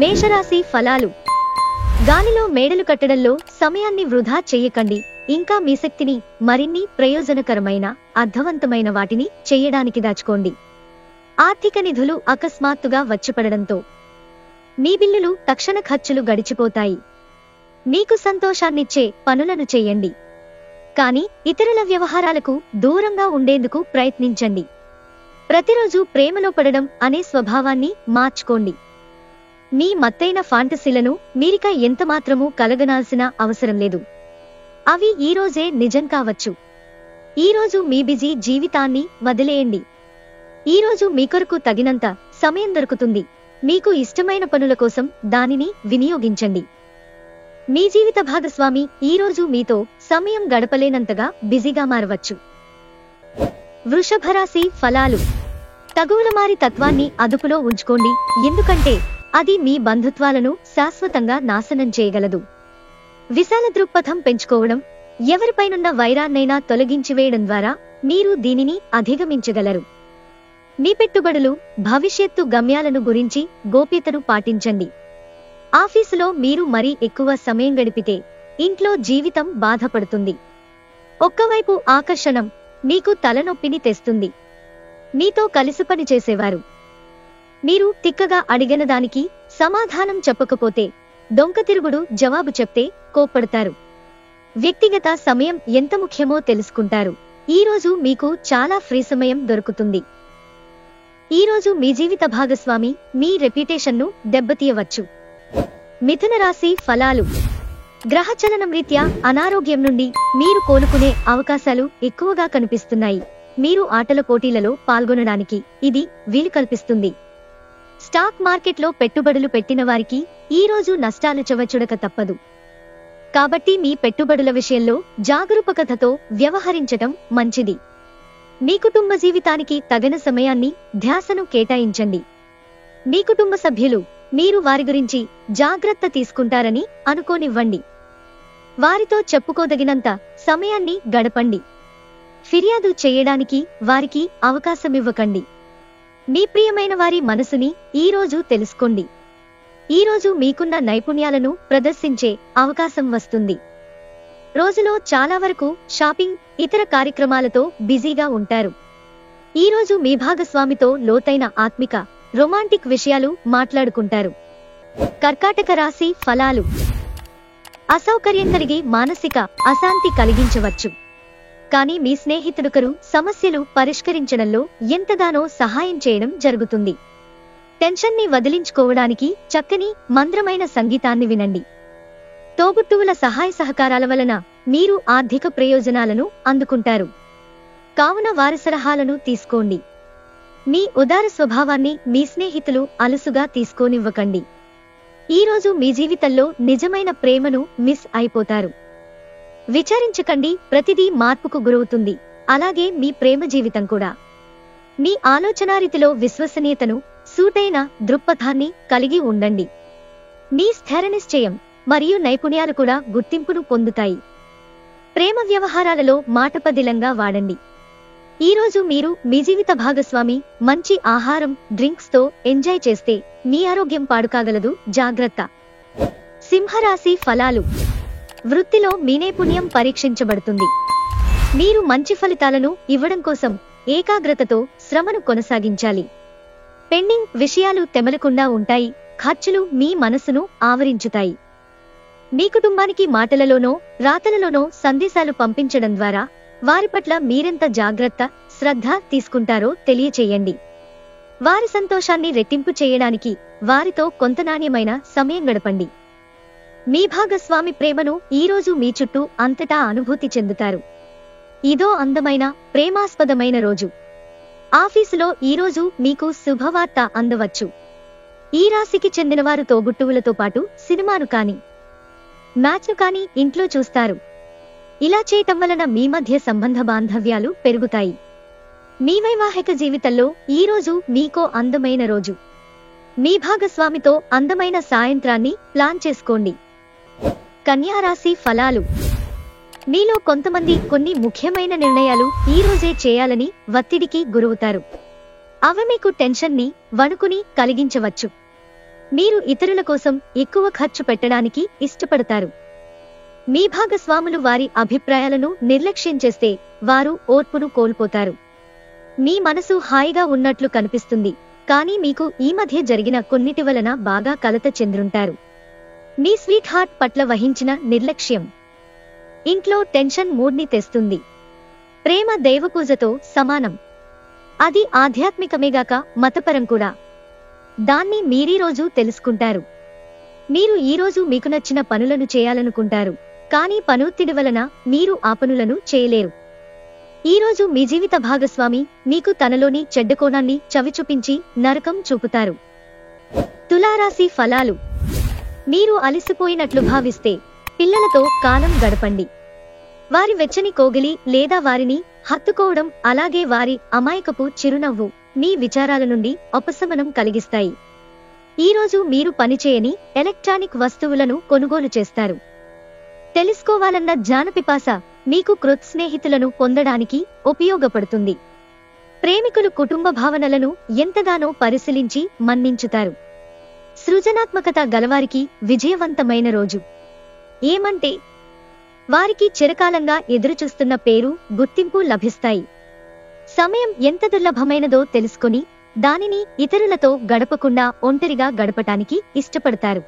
మేషరాశి ఫలాలు. గాలిలో మేడలు కట్టడంలో సమయాన్ని వృధా చెయ్యకండి. ఇంకా మీ శక్తిని మరిన్ని ప్రయోజనకరమైన అర్థవంతమైన వాటిని చెయ్యడానికి దాచుకోండి. ఆర్థిక నిధులు అకస్మాత్తుగా వచ్చిపడడంతో మీ బిల్లులు తక్షణ ఖర్చులు గడిచిపోతాయి. మీకు సంతోషాన్నిచ్చే పనులను చెయ్యండి, కానీ ఇతరుల వ్యవహారాలకు దూరంగా ఉండేందుకు ప్రయత్నించండి. ప్రతిరోజు ప్రేమలో పడడం అనే స్వభావాన్ని మార్చుకోండి. మీ మత్తైన ఫాంటసీలను మీరిక ఎంతమాత్రమూ కలగనాల్సిన అవసరం లేదు. అవి ఈరోజే నిజం కావచ్చు. ఈరోజు మీ బిజీ జీవితాన్ని వదిలేయండి. ఈరోజు మీకొరకు తగినంత సమయం దొరుకుతుంది. మీకు ఇష్టమైన పనుల కోసం దానిని వినియోగించండి. మీ జీవిత భాగస్వామి ఈరోజు మీతో సమయం గడపలేనంతగా బిజీగా మారవచ్చు. వృషభరాశి ఫలాలు. తగువులమారి తత్వాన్ని అదుపులో ఉంచుకోండి, ఎందుకంటే అది మీ బంధుత్వాలను శాశ్వతంగా నాశనం చేయగలదు. విశాల దృక్పథం పెంచుకోవడం, ఎవరిపైనున్న వైరాన్నైనా తొలగించివేయడం ద్వారా మీరు దీనిని అధిగమించగలరు. మీ పెట్టుబడులు, భవిష్యత్తు గమ్యాలను గురించి గోప్యతను పాటించండి. ఆఫీసులో మీరు మరీ ఎక్కువ సమయం గడిపితే ఇంట్లో జీవితం బాధపడుతుంది. ఒక్కవైపు ఆకర్షణం మీకు తలనొప్పిని తెస్తుంది. మీతో కలిసి పనిచేసేవారు మీరు తిక్కగా అడిగిన దానికి సమాధానం చెప్పకపోతే డొంకతిరుగుడు జవాబు చెప్తే కోప్పడతారు. వ్యక్తిగత సమయం ఎంత ముఖ్యమో తెలుసుకుంటారు. ఈరోజు మీకు చాలా ఫ్రీ సమయం దొరుకుతుంది. ఈరోజు మీ జీవిత భాగస్వామి మీ రెప్యుటేషన్ను దెబ్బతీయవచ్చు. మిథున రాశి ఫలాలు. గ్రహచలనం రీత్యా అనారోగ్యం నుండి మీరు కోలుకునే అవకాశాలు ఎక్కువగా కనిపిస్తున్నాయి. మీరు ఆటల పోటీలలో పాల్గొనడానికి ఇది వీలు కల్పిస్తుంది. స్టాక్ మార్కెట్లో పెట్టుబడులు పెట్టిన వారికి ఈరోజు నష్టాలు చవచుడక తప్పదు. కాబట్టి మీ పెట్టుబడుల విషయంలో జాగరూకతతో వ్యవహరించటం మంచిది. మీ కుటుంబ జీవితానికి తగిన సమయాన్ని, ధ్యాసను కేటాయించండి. మీ కుటుంబ సభ్యులు మీరు వారి గురించి జాగ్రత్త తీసుకుంటారని అనుకోనివ్వండి. వారితో చెప్పుకోదగినంత సమయాన్ని గడపండి. ఫిర్యాదు చేయడానికి వారికి అవకాశమివ్వకండి. మీ ప్రియమైన వారి మనసుని ఈరోజు తెలుసుకోండి. ఈరోజు మీకున్న నైపుణ్యాలను ప్రదర్శించే అవకాశం వస్తుంది. రోజులో చాలా వరకు షాపింగ్, ఇతర కార్యక్రమాలతో బిజీగా ఉంటారు. ఈరోజు మీ భాగస్వామితో లోతైన ఆత్మిక, రొమాంటిక్ విషయాలు మాట్లాడుకుంటారు. కర్కాటక రాశి ఫలాలు. అసౌకర్యం కలిగి మానసిక అశాంతి కలిగించవచ్చు, కానీ మీ స్నేహితుడొకరు సమస్యలు పరిష్కరించడంలో ఎంతగానో సహాయం చేయడం జరుగుతుంది. టెన్షన్ని వదిలించుకోవడానికి చక్కని మంద్రమైన సంగీతాన్ని వినండి. తోబుట్టువుల సహాయ సహకారాల వలన మీరు ఆర్థిక ప్రయోజనాలను అందుకుంటారు. కావున వారి సలహాలను తీసుకోండి. మీ ఉదార స్వభావాన్ని మీ స్నేహితులు అలుసుగా తీసుకోనివ్వకండి. ఈరోజు మీ జీవితంలో నిజమైన ప్రేమను మిస్ అయిపోతారు. విచారించకండి, ప్రతిదీ మార్పుకు గురవుతుంది. అలాగే మీ ప్రేమ జీవితం కూడా. మీ ఆలోచనారీతిలో విశ్వసనీయతను, సూటైన దృక్పథాన్ని కలిగి ఉండండి. మీ స్థిర నిశ్చయం మరియు నైపుణ్యాలు కూడా గుర్తింపును పొందుతాయి. ప్రేమ వ్యవహారాలలో మాటపదిలంగా వాడండి. ఈరోజు మీరు మీ జీవిత భాగస్వామి మంచి ఆహారం, డ్రింక్స్ తో ఎంజాయ్ చేస్తే మీ ఆరోగ్యం పాడుకాగలదు, జాగ్రత్త. సింహరాశి ఫలాలు. వృత్తిలో మీ నైపుణ్యం పరీక్షించబడుతుంది. మీరు మంచి ఫలితాలను ఇవ్వడం కోసం ఏకాగ్రతతో శ్రమను కొనసాగించాలి. పెండింగ్ విషయాలు తెమలకుండా ఉంటాయి. ఖర్చులు మీ మనసును ఆవరించుతాయి. మీ కుటుంబానికి మాటలలోనో రాతలలోనో సందేశాలు పంపించడం ద్వారా వారి పట్ల మీరెంత జాగ్రత్త, శ్రద్ధ తీసుకుంటారో తెలియచేయండి. వారి సంతోషాన్ని రెట్టింపు చేయడానికి వారితో కొంత నాణ్యమైన సమయం గడపండి. మీ భాగస్వామి ప్రేమను ఈరోజు మీ చుట్టూ అంతటా అనుభూతి చెందుతారు. ఇదో అందమైన, ప్రేమాస్పదమైన రోజు. ఆఫీసులో ఈరోజు మీకు శుభవార్త అందవచ్చు. ఈ రాశికి చెందినవారు తోబుట్టువులతో పాటు సినిమాను కానీ, మ్యాచ్ను కానీ ఇంట్లో చూస్తారు. ఇలా చేయటం వలన మీ మధ్య సంబంధ బాంధవ్యాలు పెరుగుతాయి. మీ వైవాహిక జీవితంలో ఈరోజు మీకో అందమైన రోజు. మీ భాగస్వామితో అందమైన సాయంత్రాన్ని ప్లాన్ చేసుకోండి. కన్యా రాశి ఫలాలు. మీలో కొంతమంది కొన్ని ముఖ్యమైన నిర్ణయాలు ఈరోజే చేయాలని ఒత్తిడికి గురవుతారు. అవి మీకు టెన్షన్ని, వణుకుని కలిగించవచ్చు. మీరు ఇతరుల కోసం ఎక్కువ ఖర్చు పెట్టడానికి ఇష్టపడతారు. మీ భాగస్వాములు వారి అభిప్రాయాలను నిర్లక్ష్యం చేస్తే వారు ఓర్పును కోల్పోతారు. మీ మనసు హాయిగా ఉన్నట్లు కనిపిస్తుంది, కానీ మీకు ఈ మధ్య జరిగిన కొన్నిటి వలన బాగా కలత చెందుంటారు. మీ స్వీట్ హార్ట్ పట్ల వహించిన నిర్లక్ష్యం ఇంట్లో టెన్షన్ మూడ్ని తెస్తుంది. ప్రేమ దైవపూజతో సమానం. అది ఆధ్యాత్మికమేగాక మతపరం కూడా. దాన్ని మీరీరోజు తెలుసుకుంటారు. మీరు ఈరోజు మీకు నచ్చిన పనులను చేయాలనుకుంటారు, కానీ పనొత్తిడి వలన మీరు ఆ పనులను చేయలేరు. ఈరోజు మీ జీవిత భాగస్వామి మీకు తనలోని చెడ్డ కోణాన్ని చవిచూపించి నరకం చూపుతారు. తులారాశి ఫలాలు. మీరు అలసిపోయినట్లు భావిస్తే పిల్లలతో కాలం గడపండి. వారి వెచ్చని కోగిలి లేదా వారిని హత్తుకోవడం, అలాగే వారి అమాయకపు చిరునవ్వు మీ విచారాల నుండి ఉపశమనం కలిగిస్తాయి. ఈరోజు మీరు పనిచేయని ఎలక్ట్రానిక్ వస్తువులను కొనుగోలు చేస్తారు. తెలుసుకోవాలన్న జ్ఞానపిపాస మీకు క్రొత్త స్నేహితులను పొందడానికి ఉపయోగపడుతుంది. ప్రేమికులు కుటుంబ భావనలను ఎంతగానో పరిశీలించి మన్నించుతారు. సృజనాత్మకత గలవారికి విజయవంతమైన రోజు. ఏమంటే వారికి చిరకాలంగా ఎదురుచూస్తున్న పేరు, గుర్తింపు లభిస్తాయి. సమయం ఎంత దుర్లభమైనదో తెలుసుకొని దానిని ఇతరులతో గడపకుండా ఒంటరిగా గడపటానికి ఇష్టపడతారు.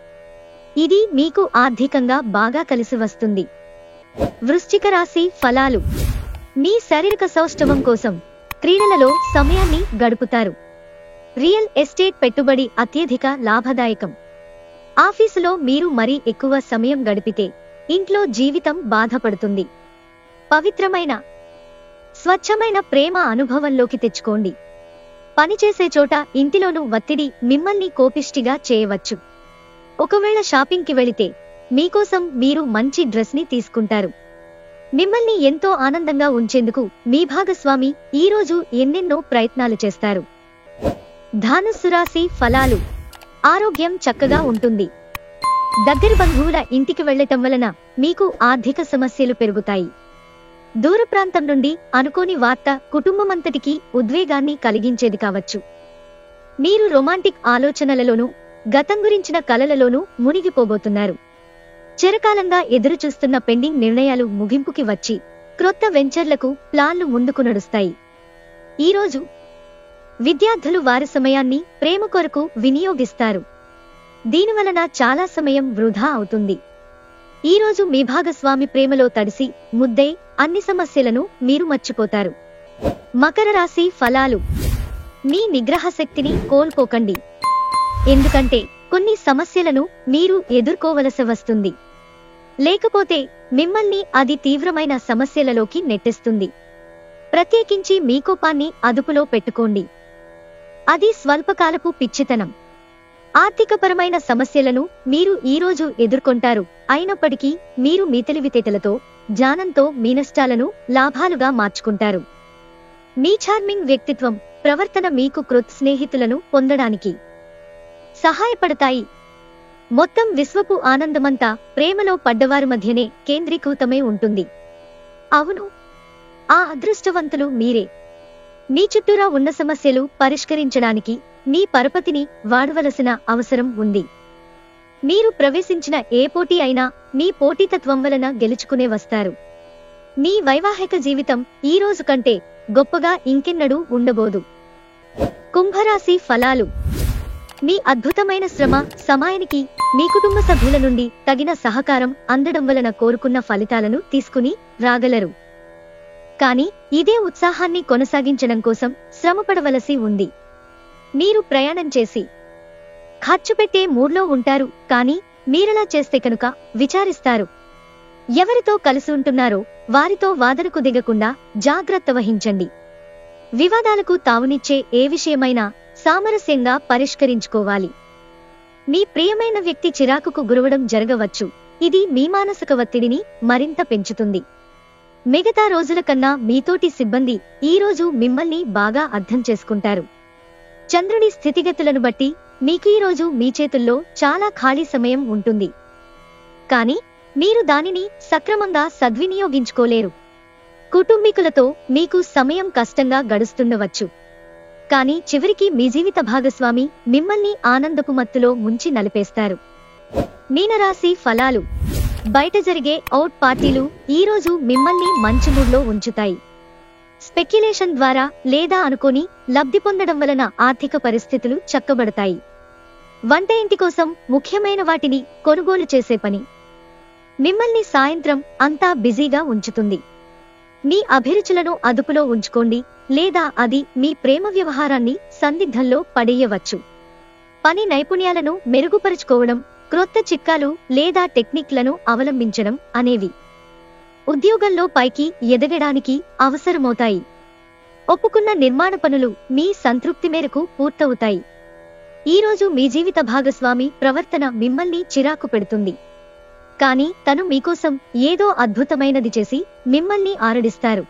ఇది మీకు ఆర్థికంగా బాగా కలిసి వస్తుంది. వృశ్చిక రాశి ఫలాలు. మీ శారీరక సౌష్ఠవం కోసం క్రీడలలో సమయాన్ని గడుపుతారు. రియల్ ఎస్టేట్ పెట్టుబడి అత్యధిక లాభదాయకం. ఆఫీసులో మీరు మరీ ఎక్కువ సమయం గడిపితే ఇంట్లో జీవితం బాధపడుతుంది. పవిత్రమైన స్వచ్ఛమైన ప్రేమ అనుభవంలోకి తెచ్చుకోండి. పనిచేసే చోట, ఇంటిలోనూ ఒత్తిడి మిమ్మల్ని కోపిష్టిగా చేయవచ్చు. ఒకవేళ షాపింగ్కి వెళితే మీకోసం మీరు మంచి డ్రెస్ ని తీసుకుంటారు. మిమ్మల్ని ఎంతో ఆనందంగా ఉంచేందుకు మీ భాగస్వామి ఈరోజు ఎన్నెన్నో ప్రయత్నాలు చేస్తారు. ధనుస్సు రాశి ఫలాలు. ఆరోగ్యం చక్కగా ఉంటుంది. దగ్గరి బంధువుల ఇంటికి వెళ్లటం వలన మీకు ఆర్థిక సమస్యలు పెరుగుతాయి. దూర ప్రాంతం నుండి అనుకోని వార్త కుటుంబమంతటికీ ఉద్వేగాన్ని కలిగించేది కావచ్చు. మీరు రొమాంటిక్ ఆలోచనలలోనూ గతం గురించిన కలలలోనూ మునిగిపోబోతున్నారు. చిరకాలంగా ఎదురుచూస్తున్న పెండింగ్ నిర్ణయాలు ముగింపుకి వచ్చి క్రొత్త వెంచర్లకు ప్లాన్లు ముందుకు నడుస్తాయి. ఈరోజు విద్యార్థులు వారి సమయాన్ని ప్రేమ కొరకు వినియోగిస్తారు. దీనివలన చాలా సమయం వృధా అవుతుంది. ఈరోజు మీ భాగస్వామి ప్రేమలో తడిసి ముద్దై అన్ని సమస్యలను మీరు మర్చిపోతారు. మకర రాశి ఫలాలు. మీ నిగ్రహ శక్తిని కోల్పోకండి. ఎందుకంటే కొన్ని సమస్యలను మీరు ఎదుర్కోవలసి వస్తుంది. లేకపోతే మిమ్మల్ని అది తీవ్రమైన సమస్యలలోకి నెట్టేస్తుంది. ప్రత్యేకించి మీ కోపాన్ని అదుపులో పెట్టుకోండి. అది స్వల్పకాలపు పిచ్చితనం. ఆర్థికపరమైన సమస్యలను మీరు ఈరోజు ఎదుర్కొంటారు. అయినప్పటికీ మీరు మీ తెలివితేటలతో, జ్ఞానంతో మీ నష్టాలను లాభాలుగా మార్చుకుంటారు. మీ చార్మింగ్ వ్యక్తిత్వం, ప్రవర్తన మీకు క్రొత్త స్నేహితులను పొందడానికి సహాయపడతాయి. మొత్తం విశ్వపు ఆనందమంతా ప్రేమలో పడ్డవారి మధ్యనే కేంద్రీకృతమై ఉంటుంది. అవును, ఆ అదృష్టవంతులు మీరే. మీ చుట్టూరా ఉన్న సమస్యలు పరిష్కరించడానికి మీ పరపతిని వాడవలసిన అవసరం ఉంది. మీరు ప్రవేశించిన ఏ పోటీ అయినా మీ పోటీతత్వం వలన గెలుచుకునే వస్తారు. మీ వైవాహిక జీవితం ఈ రోజు కంటే గొప్పగా ఇంకెన్నడూ ఉండబోదు. కుంభరాశి ఫలాలు. మీ అద్భుతమైన శ్రమ, సమయానికి మీ కుటుంబ సభ్యుల నుండి తగిన సహకారం అందడం వలన కోరుకున్న ఫలితాలను తీసుకుని రాగలరు. కానీ ఇదే ఉత్సాహాన్ని కొనసాగించడం కోసం శ్రమపడవలసి ఉంది. మీరు ప్రయాణం చేసి ఖర్చు పెట్టే మూడ్లో ఉంటారు, కానీ మీరలా చేస్తే కనుక విచారిస్తారు. ఎవరితో కలిసి ఉంటున్నారో వారితో వాదనకు దిగకుండా జాగ్రత్త వహించండి. వివాదాలకు తావునిచ్చే ఏ విషయమైనా సామరస్యంగా పరిష్కరించుకోవాలి. మీ ప్రియమైన వ్యక్తి చిరాకుకు గురవడం జరగవచ్చు. ఇది మీ మానసిక ఒత్తిడిని మరింత పెంచుతుంది. మిగతా రోజుల కన్నా మీతోటి సిబ్బంది ఈరోజు మిమ్మల్ని బాగా అర్థం చేసుకుంటారు. చంద్రుడి స్థితిగతులను బట్టి మీకు ఈరోజు మీ చేతుల్లో చాలా ఖాళీ సమయం ఉంటుంది. కానీ మీరు దానిని సక్రమంగా సద్వినియోగించుకోలేరు. కుటుంబీకులతో మీకు సమయం కష్టంగా గడుస్తుండవచ్చు. కానీ చివరికి మీ జీవిత భాగస్వామి మిమ్మల్ని ఆనందపు మత్తులో ముంచి నలిపేస్తారు. మీనరాశి ఫలాలు. బయట జరిగే అవుట్ పార్టీలు ఈరోజు మిమ్మల్ని మంచి మూడ్లో ఉంచుతాయి. స్పెక్యులేషన్ ద్వారా లేదా అనుకోని లబ్ధి పొందడం వలన ఆర్థిక పరిస్థితులు చక్కబడతాయి. వంట ఇంటి కోసం ముఖ్యమైన వాటిని కొనుగోలు చేసే పని మిమ్మల్ని సాయంత్రం అంతా బిజీగా ఉంచుతుంది. మీ అభిరుచులను అదుపులో ఉంచుకోండి, లేదా అది మీ ప్రేమ వ్యవహారాన్ని సందిగ్ధంలో పడేయవచ్చు. పని నైపుణ్యాలను మెరుగుపరుచుకోవడం, క్రొత్త చిట్కాలు లేదా టెక్నిక్లను అవలంబించడం అనేవి ఉద్యోగంలో పైకి ఎదగడానికి అవసరమవుతాయి. ఒప్పుకున్న నిర్మాణ పనులు మీ సంతృప్తి మేరకు పూర్తవుతాయి. ఈరోజు మీ జీవిత భాగస్వామి ప్రవర్తన మిమ్మల్ని చిరాకు పెడుతుంది, కానీ తను మీకోసం ఏదో అద్భుతమైనది చేసి మిమ్మల్ని ఆరడిస్తారు.